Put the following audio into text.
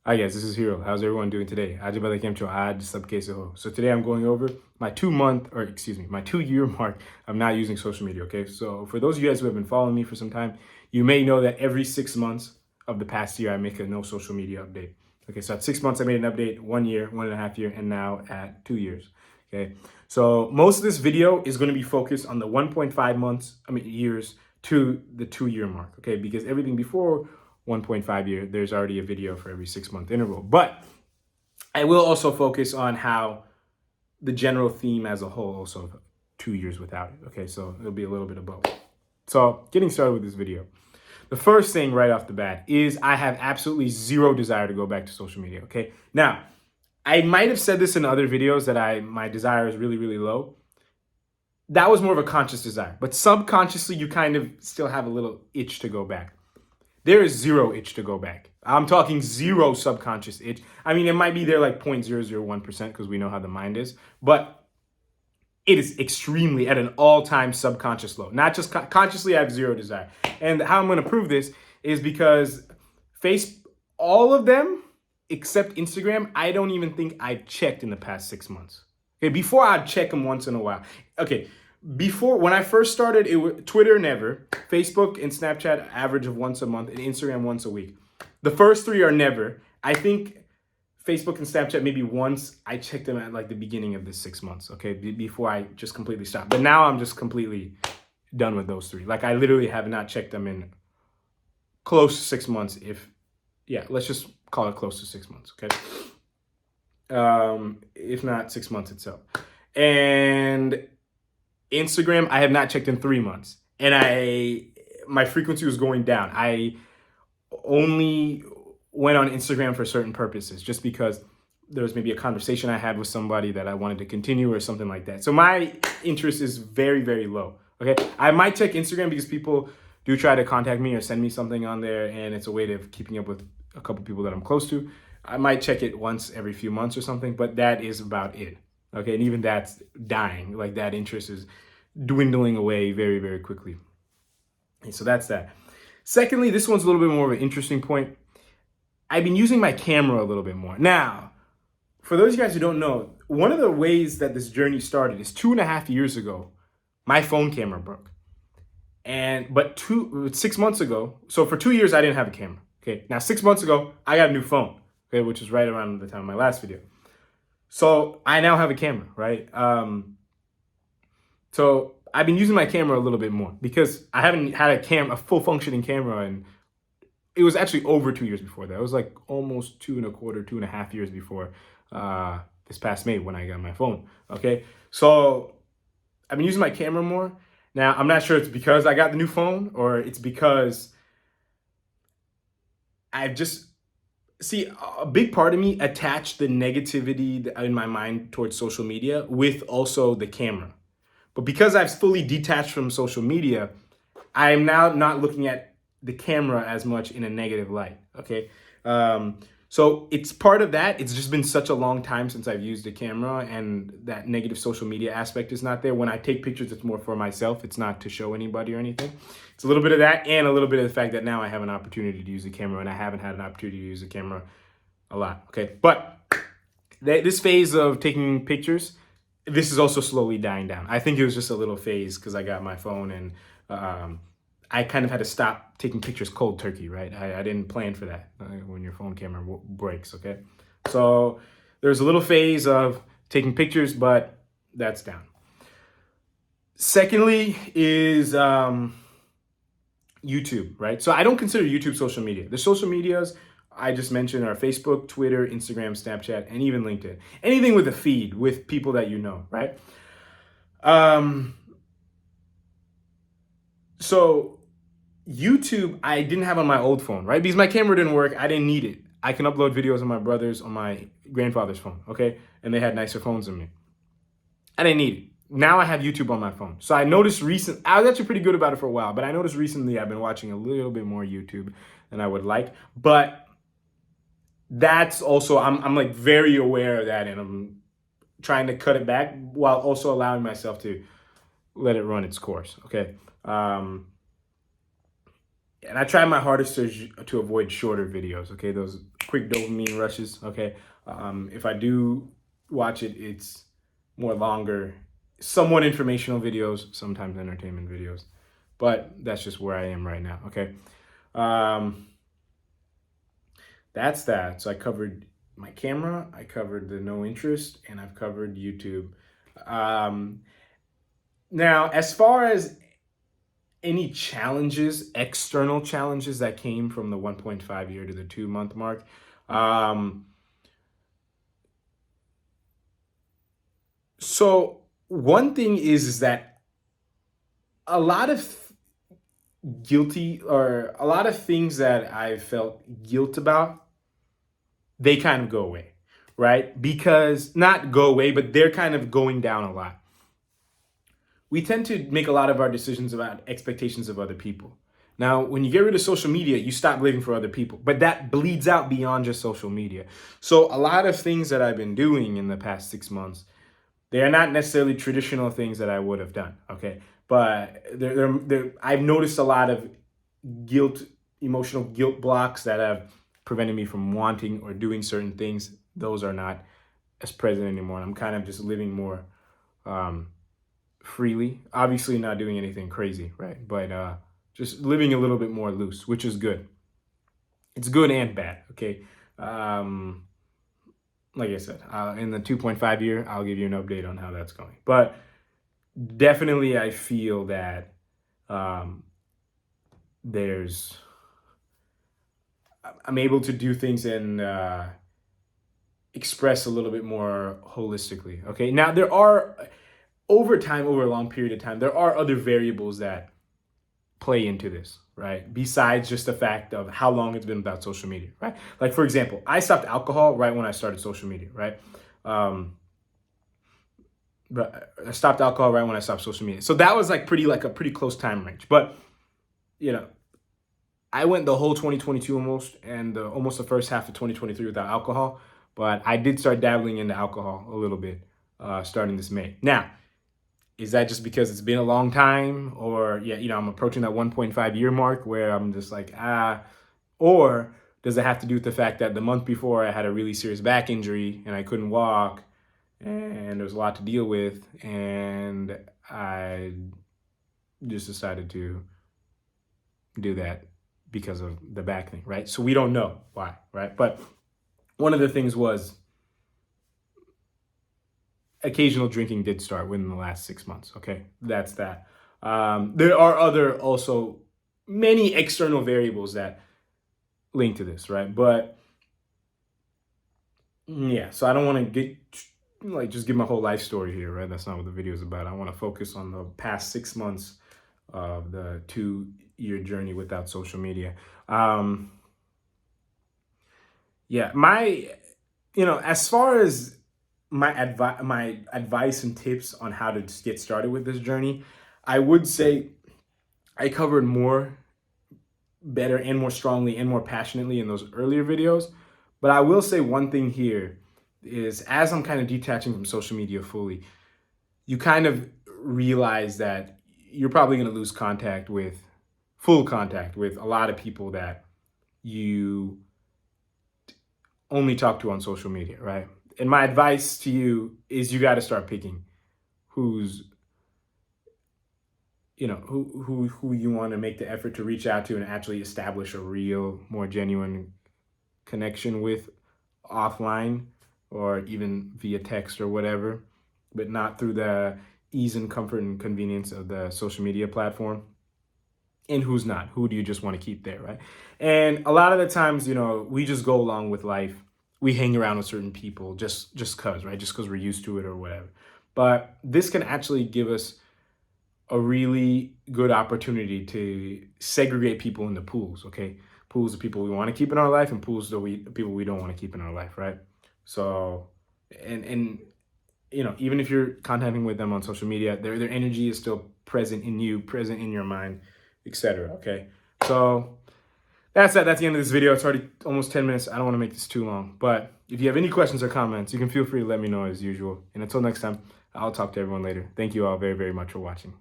Hi guys, this is Hero. How's everyone doing today? आज वाला केम छो? आज सब कैसे हो? So today I'm going over my 2 month, or excuse me, my 2 year mark of not using social media, okay? So for those of you guys who have been following me for some time, you may know that every 6 months of the past year, I make a no social media update. Okay, so at 6 months, I made an update, 1 year, 1.5 year, and now at 2 years, okay? So most of this video is gonna be focused on the 1.5 months, years to the 2 year mark, okay? Because everything before 1.5 year, there's already a video for every 6 month interval. But I will also focus on how the general theme as a whole, also 2 years without it. Okay, so it'll be a little bit of both. So getting started with this video. The first thing right off the bat is I have absolutely zero desire to go back to social media. Okay, now I might have said this in other videos that my desire is really, really low. That was more of a conscious desire, but subconsciously you kind of still have a little itch to go back. There is zero itch to go back. I'm talking zero subconscious itch. I mean, it might be there like 0.001% because we know how the mind is, but it is extremely at an all-time subconscious low. Not just consciously, I have zero desire. And how I'm going to prove this is because all of them except Instagram, I don't even think I've checked in the past 6 months. Okay, before I'd check them once in a while. Okay, before, when I first started, it was Twitter never, Facebook and Snapchat average of once a month, and Instagram once a week. The first three are never. I think Facebook and Snapchat maybe once. I checked them at like the beginning of the 6 months, okay, before I just completely stopped. But now I'm just completely done with those three. Like I literally have not checked them in close to 6 months. Let's just call it close to 6 months, okay? If not 6 months itself. And Instagram, I have not checked in 3 months, and my frequency was going down. I only went on Instagram for certain purposes, just because there was maybe a conversation I had with somebody that I wanted to continue or something like that. So my interest is very, very low. Okay, I might check Instagram because people do try to contact me or send me something on there, and it's a way of keeping up with a couple people that I'm close to. I might check it once every few months or something, but that is about it. Okay, and even that's dying. Like that interest is dwindling away very, very quickly. And so that's that. Secondly, this one's a little bit more of an interesting point. I've been using my camera a little bit more. Now, for those of you guys who don't know, one of the ways that this journey started is 2.5 years ago, my phone camera broke. But 6 months ago, so for 2 years, I didn't have a camera. Okay, now 6 months ago, I got a new phone, okay, which was right around the time of my last video. So I now have a camera, right? So I've been using my camera a little bit more because I haven't had a full functioning camera, and it was actually over 2 years before that. It was like almost 2.25, 2.5 years before this past May when I got my phone. Okay, so I've been using my camera more. Now I'm not sure it's because I got the new phone or it's because I've just a big part of me attached the negativity in my mind towards social media with also the camera. But because I've fully detached from social media, I'm now not looking at the camera as much in a negative light, okay? So it's part of that. It's just been such a long time since I've used a camera, and that negative social media aspect is not there. When I take pictures, it's more for myself. It's not to show anybody or anything. It's a little bit of that and a little bit of the fact that now I have an opportunity to use a camera, and I haven't had an opportunity to use a camera a lot, okay? But this phase of taking pictures, this is also slowly dying down. I think it was just a little phase because I got my phone, and I kind of had to stop taking pictures cold turkey, right? I didn't plan for that when your phone camera breaks, okay? So there's a little phase of taking pictures, but that's down. Secondly is YouTube, right? So I don't consider YouTube social media. The social medias I just mentioned are Facebook, Twitter, Instagram, Snapchat, and even LinkedIn. Anything with a feed with people that you know, right? So YouTube, I didn't have on my old phone, right? Because my camera didn't work. I didn't need it. I can upload videos on my brother's, on my grandfather's phone, okay? And they had nicer phones than me. I didn't need it. Now I have YouTube on my phone. So I noticed I was actually pretty good about it for a while, but I noticed recently I've been watching a little bit more YouTube than I would like. But that's also, I'm like very aware of that, and I'm trying to cut it back while also allowing myself to let it run its course, okay? And I try my hardest to avoid shorter videos, okay? Those quick dopamine rushes. Okay, if I do watch it, it's more longer, somewhat informational videos, sometimes entertainment videos. But that's just where I am right now. Okay, that's that. So I covered my camera, I covered the no interest, and I've covered YouTube. Um, Now, as far as any challenges, external challenges that came from the 1.5 year to the 2 month mark, um, so one thing is that a lot of a lot of things that I felt guilt about, they kind of go away, right? Because not go away, but they're kind of going down a lot. We tend to make a lot of our decisions about expectations of other people. Now, when you get rid of social media, you stop living for other people, but that bleeds out beyond just social media. So a lot of things that I've been doing in the past 6 months, they are not necessarily traditional things that I would have done. Okay. But I've noticed a lot of emotional guilt blocks that have prevented me from wanting or doing certain things. Those are not as present anymore. I'm kind of just living more, freely, obviously not doing anything crazy, right? But just living a little bit more loose, which is good. It's good and bad. Okay. Like I said, in the 2.5 year, I'll give you an update on how that's going. But definitely, I feel that there's I'm able to do things and express a little bit more holistically. Okay. Now there are over time, over a long period of time, there are other variables that play into this, right? Besides just the fact of how long it's been without social media, right? Like, for example, I stopped alcohol right when I started social media, right? But I stopped alcohol right when I stopped social media. So that was like a pretty close time range. But, you know, I went the whole 2022 almost and almost the first half of 2023 without alcohol. But I did start dabbling into alcohol a little bit starting this May. Now, is that just because it's been a long time, or I'm approaching that 1.5 year mark where I'm just like, or does it have to do with the fact that the month before I had a really serious back injury and I couldn't walk and there was a lot to deal with, and I just decided to do that because of the back thing, right? So we don't know why, right? But one of the things was occasional drinking did start within the last 6 months. Okay, that's that. There are other also many external variables that link to this, right? But yeah, so I don't want to just give my whole life story here, right? That's not what the video is about. I want to focus on the past 6 months of the 2 year journey without social media. As far as my advice and tips on how to just get started with this journey, I would say I covered better and more strongly and more passionately in those earlier videos. But I will say one thing here is, as I'm kind of detaching from social media fully, you kind of realize that you're probably going to lose full contact with a lot of people that you only talk to on social media, right? And my advice to you is you got to start picking who you want to make the effort to reach out to and actually establish a real, more genuine connection with offline or even via text or whatever, but not through the ease and comfort and convenience of the social media platform. And who's not? Who do you just want to keep there, right? And a lot of the times, we just go along with life. We hang around with certain people just cause, right? Just because we're used to it or whatever. But this can actually give us a really good opportunity to segregate people into pools, okay? Pools of people we want to keep in our life and pools of people we don't want to keep in our life, right? So, and even if you're contacting with them on social media, their energy is still present in you, present in your mind, etc. Okay, so that's that. That's the end of this video. It's already almost 10 minutes. I don't want to make this too long, but if you have any questions or comments, you can feel free to let me know as usual. And until next time, I'll talk to everyone later. Thank you all very, very much for watching.